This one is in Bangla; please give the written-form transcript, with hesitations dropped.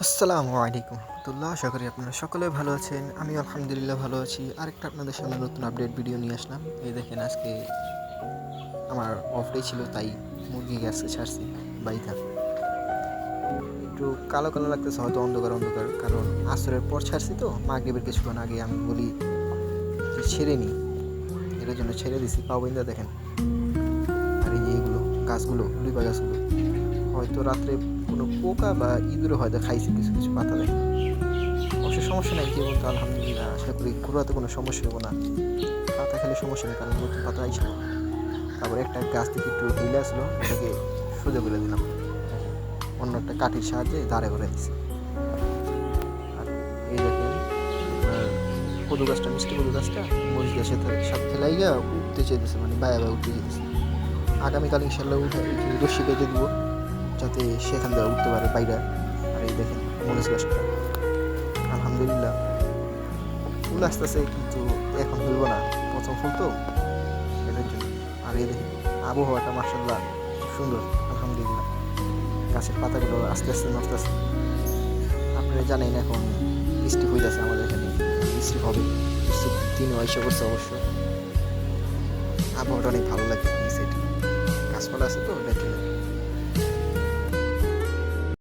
আসসালামু আলাইকুম রহমতুল্লাহ। আশা করি আপনারা সকলে ভালো আছেন। আমি আলহামদুলিল্লাহ ভালো আছি। আরেকটা আপনাদের সামনে নতুন আপডেট ভিডিও নিয়ে আসলাম। এই দেখেন, আজকে আমার অফ ডে ছিল, তাই মুরগি আজকে ছাড়ছি বাইধা। একটু কালো কালো লাগতেছে, হয়তো অন্ধকার অন্ধকার, কারণ আসরের পর ছাড়ছি তো, মাগরিবের কিছুক্ষণ আগে আমি বলি যে ছেড়ে নিই, এটার জন্য ছেড়ে দিছি। পাওবিন্দা দেখেন, আর এই যে এগুলো গাছগুলো, লুইবা গাছগুলো, হয়তো রাত্রে কোনো পোকা বা ইঁদুরে হয়তো খাইছে কিছু কিছু পাতা। দেখেন, অবশ্য সমস্যা নাই, জীবন তো আলহামদুলিল্লাহ। আশা করি ঘোরাতে কোনো সমস্যা হবে না। পাতা খেলে সমস্যা নেই, কারণ নতুন পাতা আইসা। তারপর একটা গাছ থেকে একটু ঢিলে আসলো, ওটাকে সোজা করে দিলাম। অন্য একটা কাঠির সাহায্যে দাঁড়ে করে দিচ্ছি। আর এই দেখেন, আপনার কদু গাছটা, মিষ্টি কদু গাছটা মরিচ গাছের সাথে লাইগা উঠতে চেয়েছে, মানে বায়া বায়া উঠতে চেয়েছে। আগামীকাল ইনশাল্লাহ উঠে রশি বেঁধে দিব, যাতে সেখান থেকে উঠতে পারে বাইরে। আর এই দেখেন মরিচ গাছটা, আলহামদুলিল্লাহ ফুল আসতেছে, কিন্তু এখন ফুলবো না, প্রথম ফুল তো, এটার জন্য। আর এই দেখেন আবহাওয়াটা মার্শাল্লাহ খুব সুন্দর, আলহামদুলিল্লাহ। গাছের পাতাগুলো আস্তে আস্তে নড়তেছে। আপনারা জানেন এখন বৃষ্টি হইতেছে আমাদের এখানে, বৃষ্টি হবে, বৃষ্টির দিনও এসে করছে অবশ্য। আবহাওয়াটা অনেক ভালো লাগে এই সাইডে, গাছপালা আছে তো, এটার জন্য